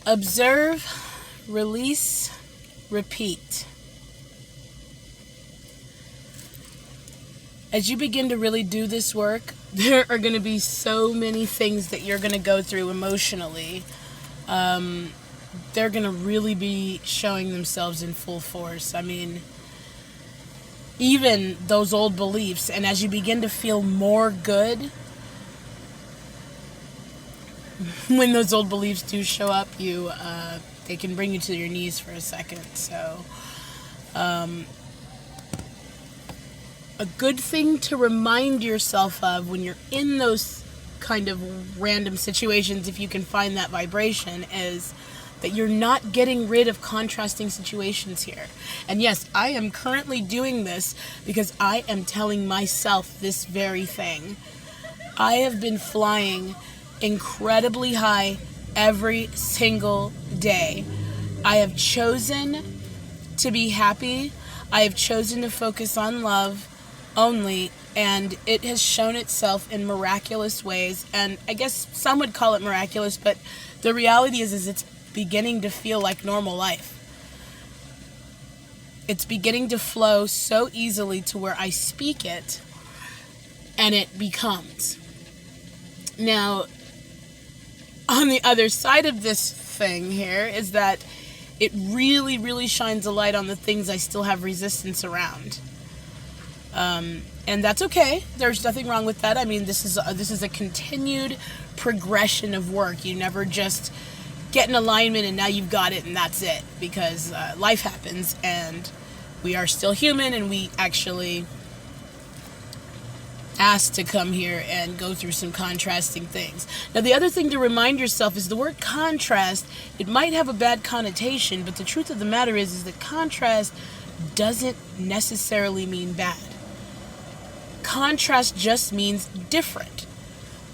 Observe, release, repeat. As you begin to really do this work, there are going to be so many things that you're going to go through emotionally. They're going to really be showing themselves in full force. I mean, even those old beliefs, and as you begin to feel more good, when those old beliefs do show up, they can bring you to your knees for a second. So, a good thing to remind yourself of when you're in those kind of random situations, if you can find that vibration, is that you're not getting rid of contrasting situations here. And yes, I am currently doing this because I am telling myself this very thing. I have been flying incredibly high every single day. I have chosen to be happy. I have chosen to focus on love only, and it has shown itself in miraculous ways. And I guess some would call it miraculous, but the reality is it's beginning to feel like normal life. It's beginning to flow so easily to where I speak it and it becomes. Now, on the other side of this thing here is that it really, really shines a light on the things I still have resistance around. And that's okay. There's nothing wrong with that. I mean, this is a continued progression of work. You never just get in alignment and now you've got it and that's it. Because life happens and we are still human and we actually asked to come here and go through some contrasting things. Now, the other thing to remind yourself is the word contrast. It might have a bad connotation, but the truth of the matter is that contrast doesn't necessarily mean bad. Contrast just means different.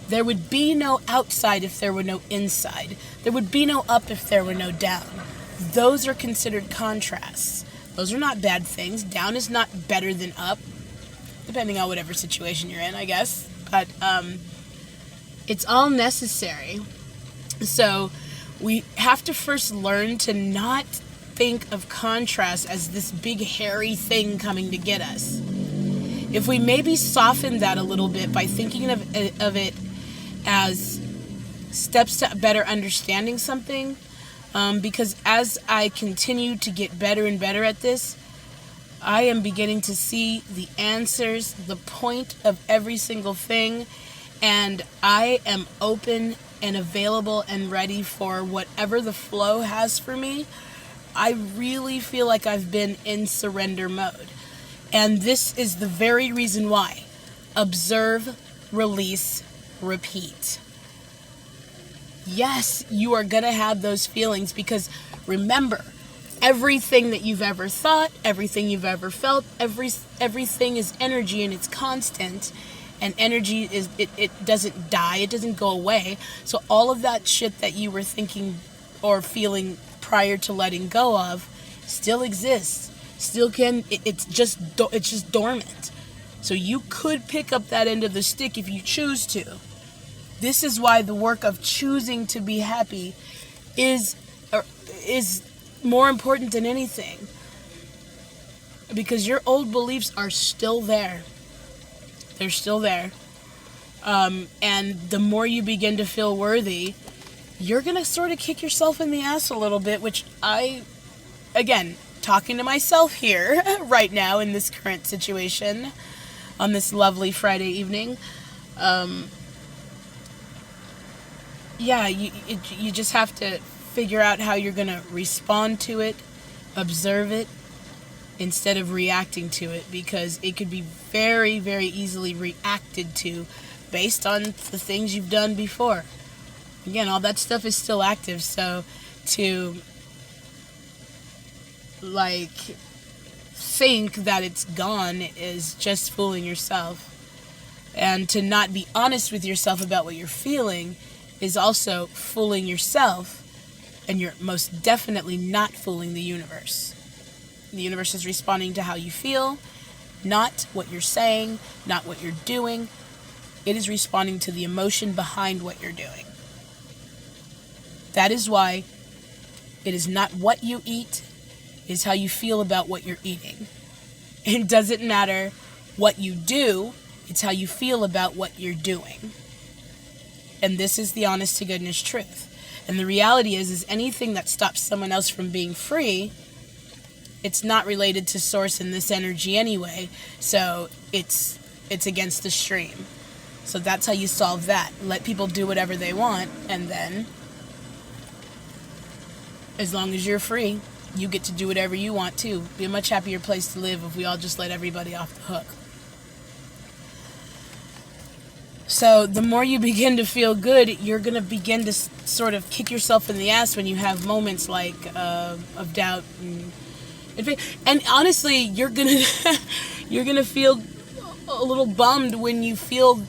There would be no outside if there were no inside. There would be no up if there were no down. Those are considered contrasts. Those are not bad things. Down is not better than up, depending on whatever situation you're in, I guess. But it's all necessary. So we have to first learn to not think of contrast as this big hairy thing coming to get us. If we maybe soften that a little bit by thinking of it as steps to better understanding something, because as I continue to get better and better at this, I am beginning to see the answers, the point of every single thing, and I am open and available and ready for whatever the flow has for me. I really feel like I've been in surrender mode. And this is the very reason why. Observe, release, repeat. Yes, you are going to have those feelings because remember, everything that you've ever thought, everything you've ever felt, everything is energy and it's constant. And energy is it doesn't die, it doesn't go away. So all of that shit that you were thinking or feeling prior to letting go of still exists. Still can, it's just dormant. So you could pick up that end of the stick if you choose to. This is why the work of choosing to be happy is more important than anything. Because your old beliefs are still there. They're still there. And the more you begin to feel worthy, you're going to sort of kick yourself in the ass a little bit, which again, talking to myself here right now in this current situation on this lovely Friday evening. You just have to figure out how you're going to respond to it, observe it, instead of reacting to it, because it could be very, very easily reacted to based on the things you've done before. Again, all that stuff is still active, so to think that it's gone is just fooling yourself. And to not be honest with yourself about what you're feeling is also fooling yourself, and you're most definitely not fooling the universe. The universe is responding to how you feel, not what you're saying, not what you're doing. It is responding to the emotion behind what you're doing. That is why It is not what you eat, it is how you feel about what you're eating. It doesn't matter what you do, it's how you feel about what you're doing. And this is the honest to goodness truth. And the reality is anything that stops someone else from being free, it's not related to source in this energy anyway. So it's against the stream. So that's how you solve that. Let people do whatever they want, and then as long as you're free, you get to do whatever you want too. Be a much happier place to live if we all just let everybody off the hook. So the more you begin to feel good, you're going to begin to sort of kick yourself in the ass when you have moments like of doubt and honestly, you're going to feel a little bummed when you feel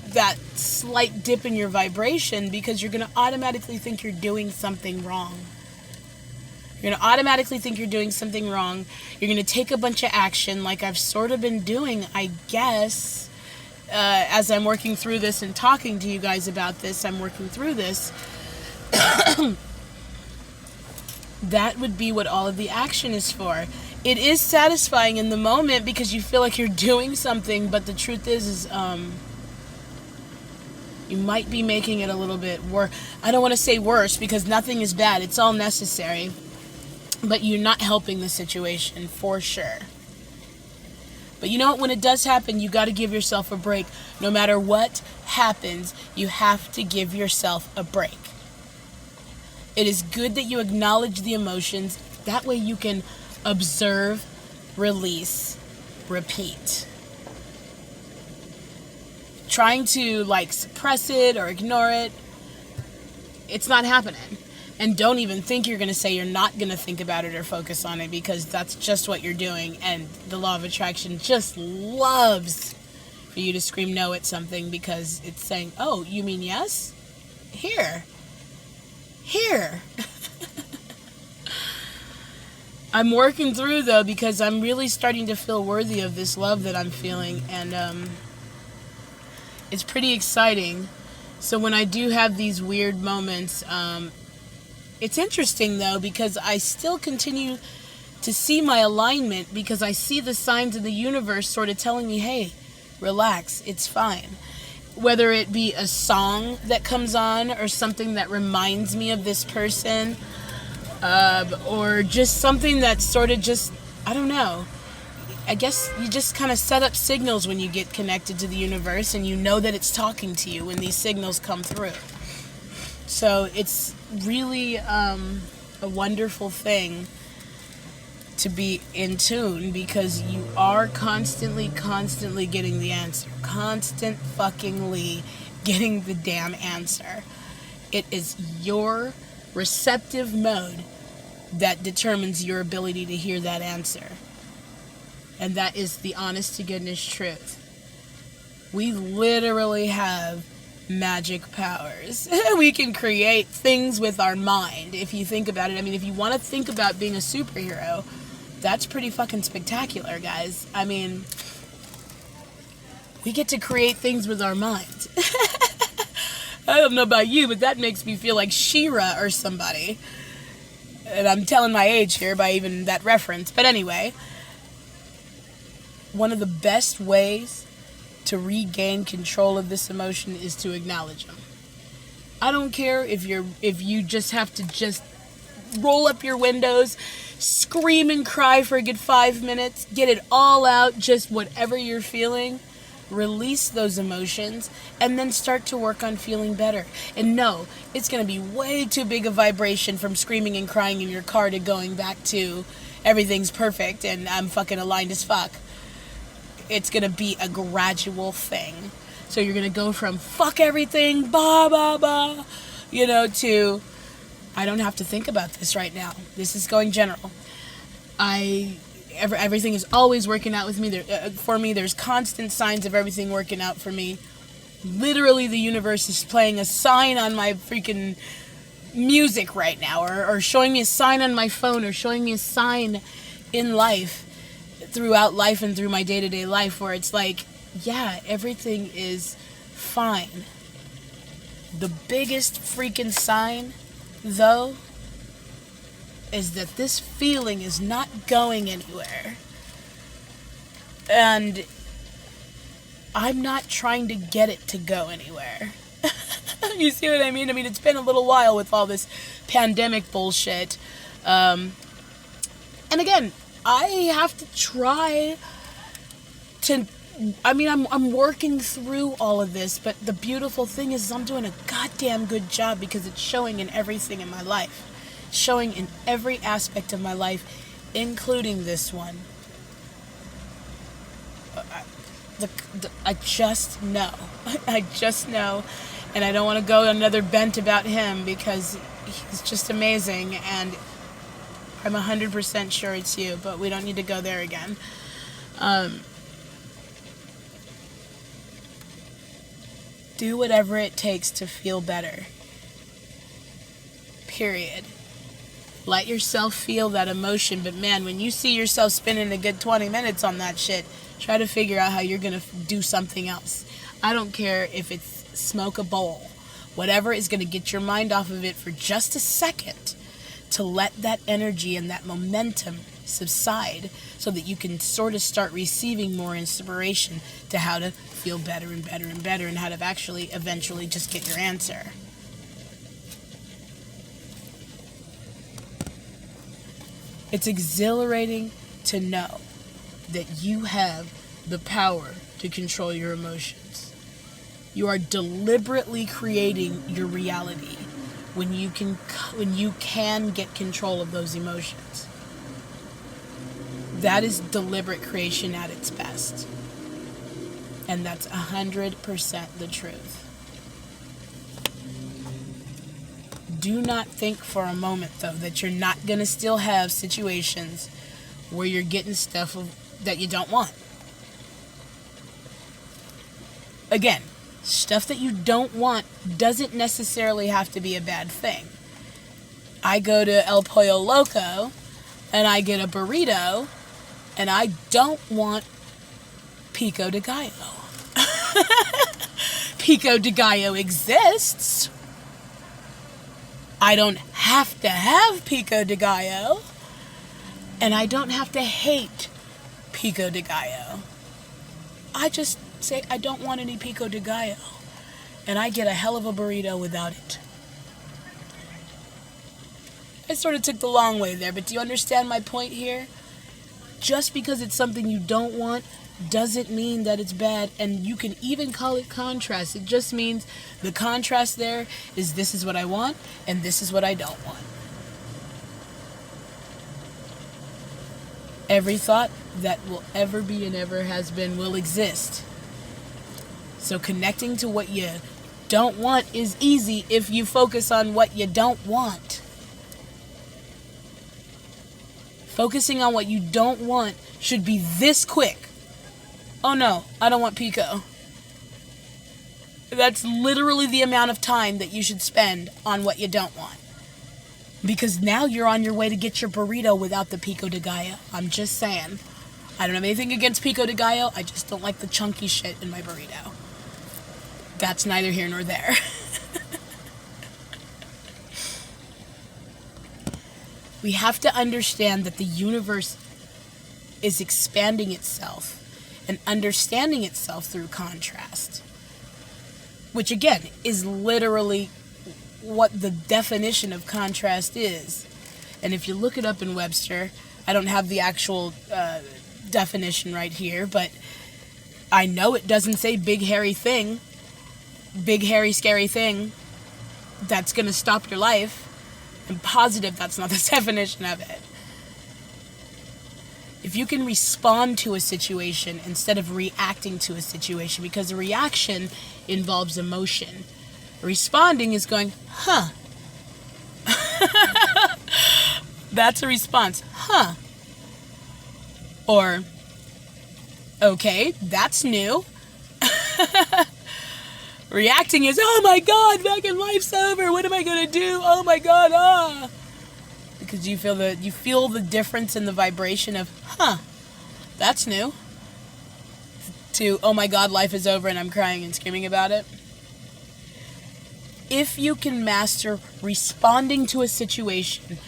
that slight dip in your vibration, because you're going to automatically think you're doing something wrong. You're going to automatically think you're doing something wrong. You're going to take a bunch of action like I've sort of been doing, I guess. As I'm working through this and talking to you guys about this, I'm working through this. That would be what all of the action is for. It is satisfying in the moment because you feel like you're doing something, but the truth is you might be making it a little bit worse. I don't want to say worse because nothing is bad. It's all necessary. But you're not helping the situation for sure. But you know what? When it does happen, you got to give yourself a break. No matter what happens, you have to give yourself a break. It is good that you acknowledge the emotions. That way you can observe, release, repeat. Trying to suppress it or ignore it, it's not happening. And don't even think you're going to say you're not going to think about it or focus on it, because that's just what you're doing. And the law of attraction just loves for you to scream no at something, because it's saying, oh, you mean yes? Here. I'm working through, though, because I'm really starting to feel worthy of this love that I'm feeling. And it's pretty exciting. So when I do have these weird moments, it's interesting, though, because I still continue to see my alignment, because I see the signs of the universe sort of telling me, hey, relax, it's fine. Whether it be a song that comes on or something that reminds me of this person, or just something that's sort of just, I don't know. I guess you just kind of set up signals when you get connected to the universe, and you know that it's talking to you when these signals come through. So it's really a wonderful thing to be in tune, because you are constantly getting the answer. Constant fuckingly getting the damn answer. It is your receptive mode that determines your ability to hear that answer. And that is the honest to goodness truth. We literally have magic powers. We can create things with our mind, if you think about it. I mean, if you want to think about being a superhero, that's pretty fucking spectacular, guys. I mean, we get to create things with our mind. I don't know about you, but that makes me feel like She-Ra or somebody. And I'm telling my age here by even that reference. But anyway, one of the best ways to regain control of this emotion is to acknowledge them. I don't care if you just have to just roll up your windows, scream and cry for a good 5 minutes, get it all out, just whatever you're feeling. Release those emotions and then start to work on feeling better. And no, it's going to be way too big a vibration from screaming and crying in your car to going back to everything's perfect and I'm fucking aligned as fuck. It's going to be a gradual thing. So you're going to go from fuck everything, bah, bah, bah, to I don't have to think about this right now. This is going general. Everything is always working out with me. For me, there's constant signs of everything working out for me. Literally, the universe is playing a sign on my freaking music right now, or showing me a sign on my phone, or showing me a sign in life, throughout life and through my day-to-day life, where it's like, yeah, everything is fine. The biggest freaking sign, though, is that this feeling is not going anywhere. And I'm not trying to get it to go anywhere. You see what I mean? I mean, it's been a little while with all this pandemic bullshit. And again, I have to try to... I mean, I'm working through all of this, but the beautiful thing is I'm doing a goddamn good job because it's showing in everything in my life. Showing in every aspect of my life, including this one. I just know. I just know. And I don't want to go another bent about him because he's just amazing. And I'm 100% sure it's you, but we don't need to go there again. Do whatever it takes to feel better. Period. Let yourself feel that emotion, but man, when you see yourself spending a good 20 minutes on that shit, try to figure out how you're going to do something else. I don't care if it's smoke a bowl. Whatever is going to get your mind off of it for just a second to let that energy and that momentum subside so that you can sort of start receiving more inspiration to how to feel better and better and better and how to actually eventually just get your answer. It's exhilarating to know that you have the power to control your emotions. You are deliberately creating your reality when you can get control of those emotions. That is deliberate creation at its best. And that's 100% the truth. Do not think for a moment, though, that you're not going to still have situations where you're getting stuff that you don't want. Again, stuff that you don't want doesn't necessarily have to be a bad thing. I go to El Pollo Loco and I get a burrito and I don't want pico de gallo. Pico de gallo exists. I don't have to have pico de gallo. And I don't have to hate pico de gallo. I just say I don't want any pico de gallo. And I get a hell of a burrito without it. I sort of took the long way there, but do you understand my point here? Just because it's something you don't want doesn't mean that it's bad, and you can even call it contrast. It just means the contrast there is this is what I want, and this is what I don't want. Every thought that will ever be and ever has been will exist. So connecting to what you don't want is easy if you focus on what you don't want. Focusing on what you don't want should be this quick. Oh no, I don't want pico. That's literally the amount of time that you should spend on what you don't want. Because now you're on your way to get your burrito without the pico de gallo. I'm just saying. I don't have anything against pico de gallo. I just don't like the chunky shit in my burrito. That's neither here nor there. We have to understand that the universe is expanding itself and understanding itself through contrast. Which again is literally what the definition of contrast is. And if you look it up in Webster, I don't have the actual definition right here, but I know it doesn't say big hairy thing, big hairy scary thing that's going to stop your life. I'm positive that's not the definition of it. If you can respond to a situation instead of reacting to a situation, because a reaction involves emotion. Responding is going, huh. That's a response, huh. Or, okay, that's new. Reacting is, oh my God, fucking life's over. What am I gonna do? Oh my God, ah. Because you feel the difference in the vibration of, huh, that's new. To, oh my God, life is over and I'm crying and screaming about it. If you can master responding to a situation,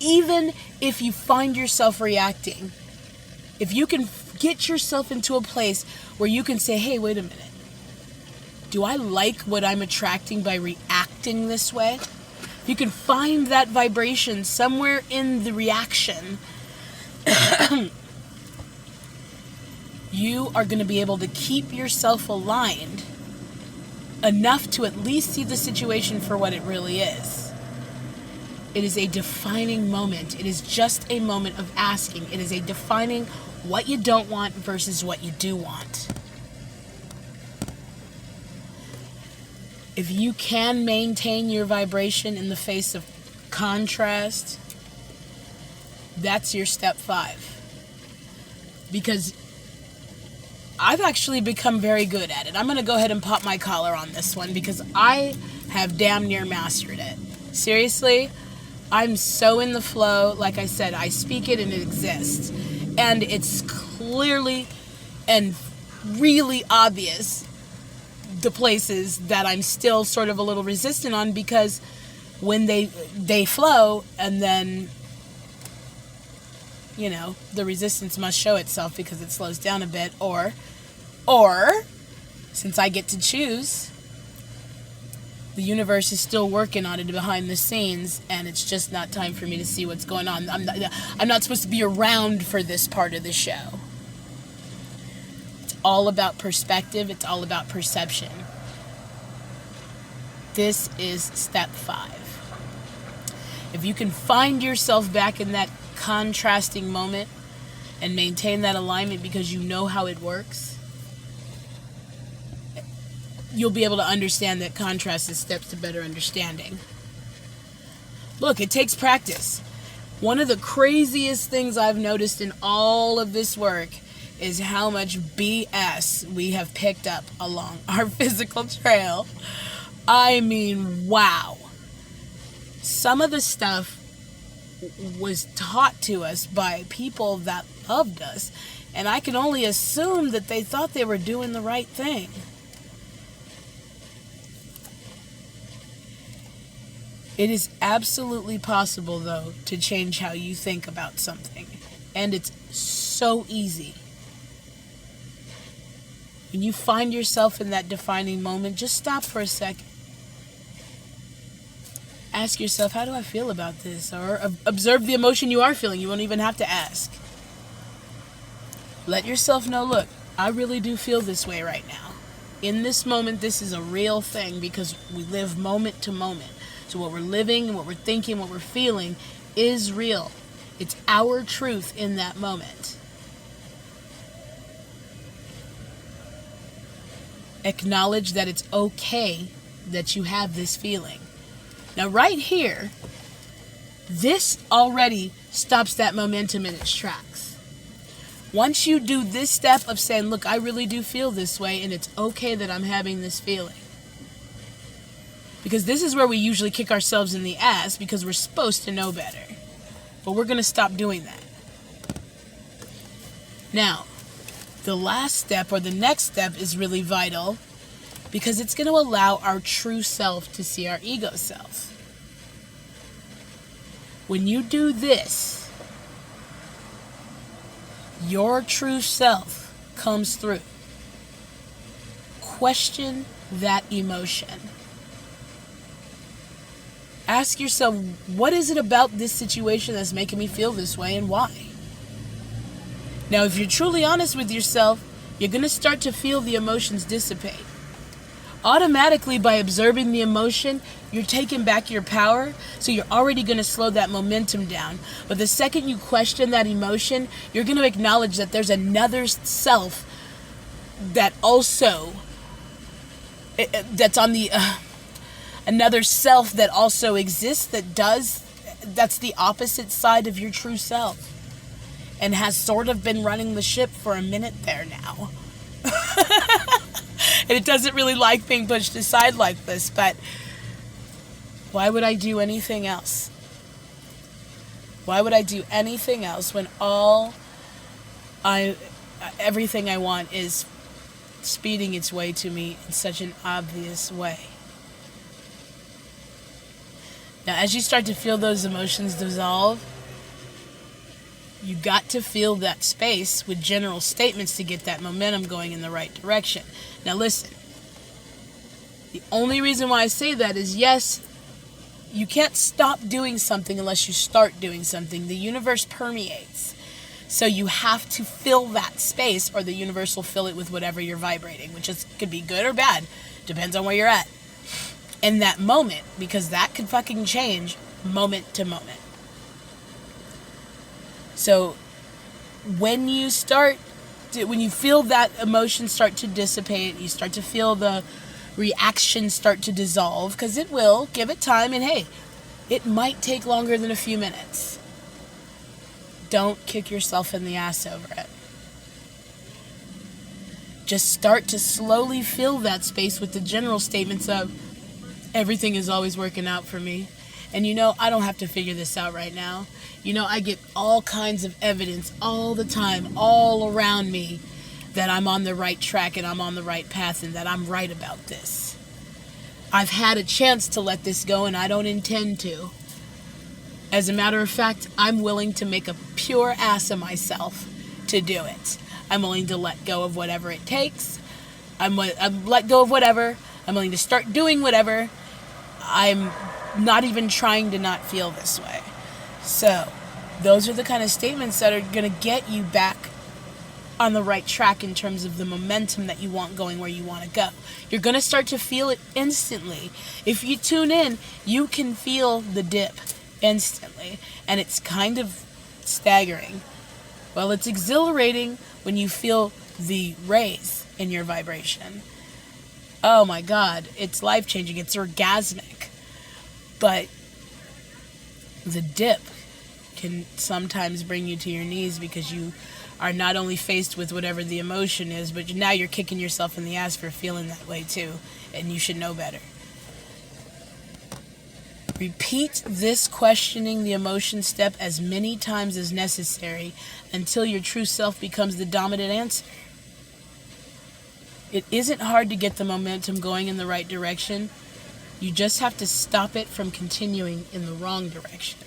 even if you find yourself reacting, if you can get yourself into a place where you can say, hey, wait a minute. Do I like what I'm attracting by reacting this way? If you can find that vibration somewhere in the reaction, you are going to be able to keep yourself aligned enough to at least see the situation for what it really is. It is a defining moment. It is just a moment of asking. It is a defining what you don't want versus what you do want. If you can maintain your vibration in the face of contrast, that's your step 5. Because I've actually become very good at it. I'm going to go ahead and pop my collar on this one because I have damn near mastered it. Seriously, I'm so in the flow. Like I said, I speak it and it exists. And it's clearly and really obvious the places that I'm still sort of a little resistant on, because when they flow, and then, you know, the resistance must show itself because it slows down a bit, or since I get to choose, the universe is still working on it behind the scenes, and it's just not time for me to see what's going on. I'm not supposed to be around for this part of the show. It's all about perspective. It's all about perception. This is step 5. If you can find yourself back in that contrasting moment and maintain that alignment because you know how it works, you'll be able to understand that contrast is steps to better understanding. Look, it takes practice. One of the craziest things I've noticed in all of this work is how much BS we have picked up along our physical trail. I mean, wow. Some of the stuff was taught to us by people that loved us, and I can only assume that they thought they were doing the right thing. It is absolutely possible, though, to change how you think about something. And it's so easy. When you find yourself in that defining moment, just stop for a second. Ask yourself, how do I feel about this? Or observe the emotion you are feeling. You won't even have to ask. Let yourself know, look, I really do feel this way right now. In this moment, this is a real thing because we live moment to moment. So what we're living and what we're thinking, what we're feeling is real. It's our truth in that moment. Acknowledge that it's okay that you have this feeling. Now right here, this already stops that momentum in its tracks. Once you do this step of saying, look, I really do feel this way and it's okay that I'm having this feeling. Because this is where we usually kick ourselves in the ass because we're supposed to know better. But we're going to stop doing that. Now, the last step or the next step is really vital because it's going to allow our true self to see our ego self. When you do this, your true self comes through. Question that emotion. Ask yourself, what is it about this situation that's making me feel this way and why? Now, if you're truly honest with yourself, you're going to start to feel the emotions dissipate. Automatically, by observing the emotion, you're taking back your power, so you're already going to slow that momentum down. But the second you question that emotion, you're going to acknowledge that there's another self that also, that's on the... another self that also exists that's the opposite side of your true self and has sort of been running the ship for a minute there now. And it doesn't really like being pushed aside like this, but why would I do anything else? Why would I do anything else when everything I want is speeding its way to me in such an obvious way? Now, as you start to feel those emotions dissolve, you got to fill that space with general statements to get that momentum going in the right direction. Now, listen. The only reason why I say that is, yes, you can't stop doing something unless you start doing something. The universe permeates. So you have to fill that space, or the universe will fill it with whatever you're vibrating, which could be good or bad. Depends on where you're at in that moment, because that could fucking change moment to moment. So when you feel that emotion start to dissipate, you start to feel the reactions start to dissolve, because it will, give it time, and hey, it might take longer than a few minutes. Don't kick yourself in the ass over it. Just start to slowly fill that space with the general statements of, everything is always working out for me. And I don't have to figure this out right now. I get all kinds of evidence all the time, all around me, that I'm on the right track and I'm on the right path and that I'm right about this. I've had a chance to let this go and I don't intend to. As a matter of fact, I'm willing to make a pure ass of myself to do it. I'm willing to let go of whatever it takes. I'm let go of whatever. I'm willing to start doing whatever. I'm not even trying to not feel this way. So, those are the kind of statements that are going to get you back on the right track in terms of the momentum that you want going where you want to go. You're going to start to feel it instantly. If you tune in, you can feel the dip instantly, and it's kind of staggering. Well, it's exhilarating when you feel the raise in your vibration. Oh my God, it's life-changing, it's orgasmic. But the dip can sometimes bring you to your knees, because you are not only faced with whatever the emotion is, but now you're kicking yourself in the ass for feeling that way too, and you should know better. Repeat this questioning the emotion step as many times as necessary until your true self becomes the dominant answer. It isn't hard to get the momentum going in the right direction. You just have to stop it from continuing in the wrong direction.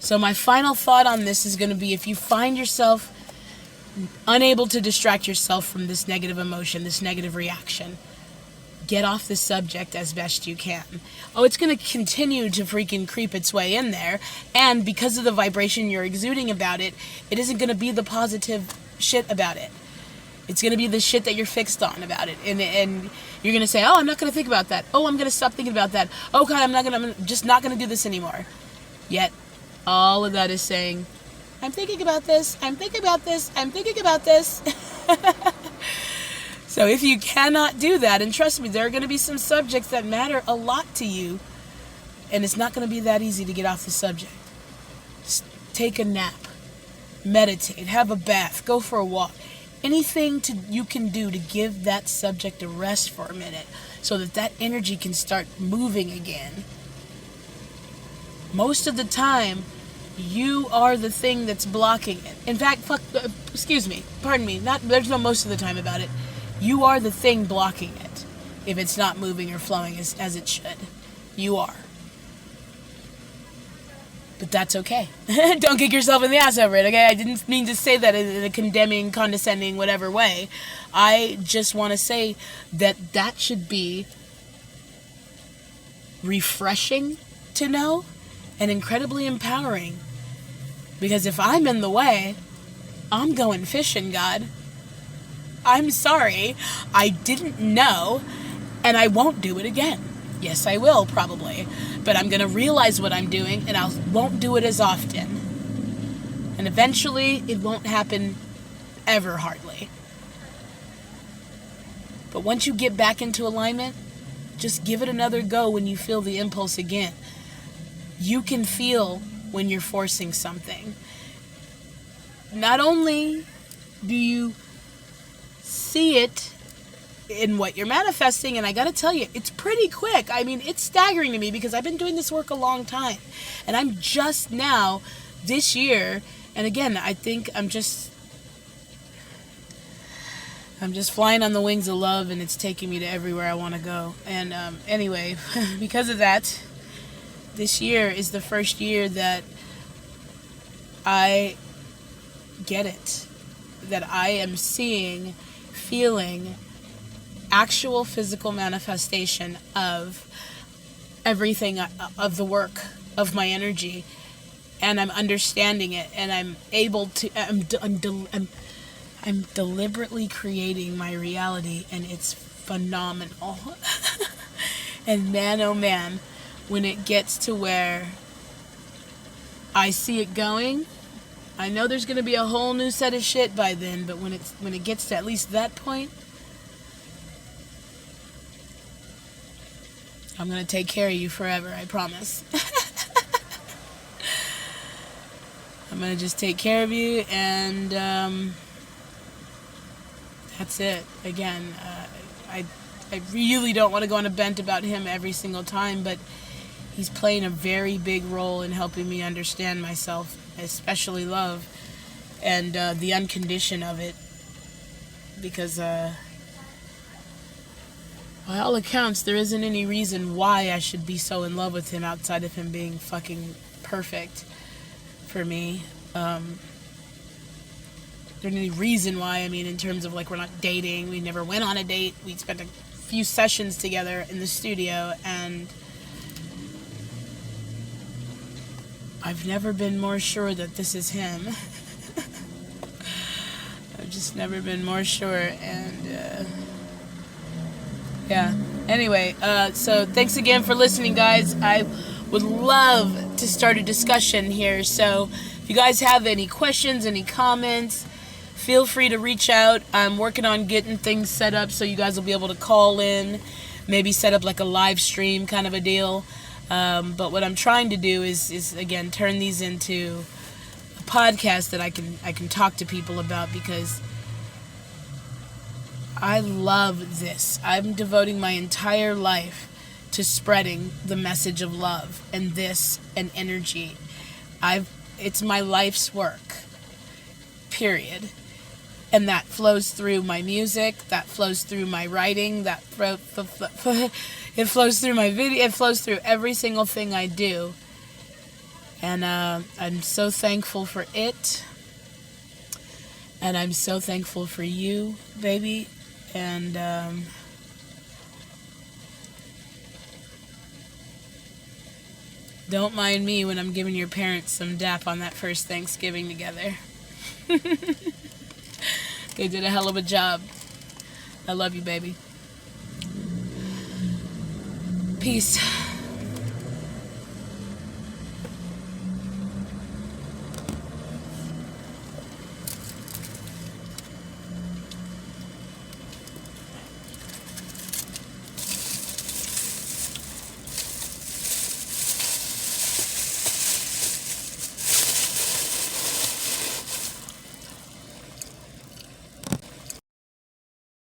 So my final thought on this is going to be, if you find yourself unable to distract yourself from this negative emotion, this negative reaction, get off the subject as best you can. Oh, it's going to continue to freaking creep its way in there, and because of the vibration you're exuding about it, it isn't going to be the positive shit about it. It's going to be the shit that you're fixed on about it, and you're going to say, oh, I'm not going to think about that. Oh, I'm going to stop thinking about that. Oh, God, I'm just not going to do this anymore. Yet, all of that is saying, I'm thinking about this, I'm thinking about this, I'm thinking about this. So if you cannot do that, and trust me, there are going to be some subjects that matter a lot to you, and it's not going to be that easy to get off the subject. Just take a nap, meditate, have a bath, go for a walk. Anything you can do to give that subject a rest for a minute so that energy can start moving again. Most of the time, you are the thing that's blocking it. In fact, there's no most of the time about it. You are the thing blocking it if it's not moving or flowing as it should. You are. But that's okay. Don't kick yourself in the ass over it, okay? I didn't mean to say that in a condemning, condescending, whatever way. I just want to say that should be refreshing to know and incredibly empowering. Because if I'm in the way, I'm going fishing, God. I'm sorry. I didn't know, and I won't do it again. Yes, I will, probably. But I'm going to realize what I'm doing, and I won't do it as often. And eventually, it won't happen ever, hardly. But once you get back into alignment, just give it another go when you feel the impulse again. You can feel when you're forcing something. Not only do you see it in what you're manifesting, and I gotta tell you, it's pretty quick. I mean, it's staggering to me because I've been doing this work a long time, and I'm just now, this year, and again, I think I'm just, I'm just flying on the wings of love, and it's taking me to everywhere I want to go. And anyway, because of that, this year is the first year that I get it. That I am seeing, feeling actual physical manifestation of everything, of the work, of my energy. And I'm understanding it, and I'm able to, I'm deliberately creating my reality, and it's phenomenal. And man, oh man, when it gets to where I see it going, I know there's going to be a whole new set of shit by then, but when it gets to at least that point, I'm going to take care of you forever, I promise. I'm going to just take care of you, and that's it. Again, I really don't want to go on a bent about him every single time, but he's playing a very big role in helping me understand myself, especially love, and the uncondition of it. Because, by all accounts, there isn't any reason why I should be so in love with him outside of him being fucking perfect for me. There isn't any reason why. I mean, in terms of, like, we're not dating. We never went on a date. We spent a few sessions together in the studio, and I've never been more sure that this is him. I've just never been more sure, and yeah. Anyway, so thanks again for listening, guys. I would love to start a discussion here, so if you guys have any questions, any comments, feel free to reach out. I'm working on getting things set up so you guys will be able to call in, maybe set up like a live stream kind of a deal. But what I'm trying to do is again, turn these into a podcast that I can talk to people about, because I love this. I'm devoting my entire life to spreading the message of love and this and energy. It's my life's work. Period. And that flows through my music, that flows through my writing, it flows through my video, it flows through every single thing I do. And I'm so thankful for it. And I'm so thankful for you, baby. And don't mind me when I'm giving your parents some dap on that first Thanksgiving together. They did a hell of a job. I love you, baby. Peace.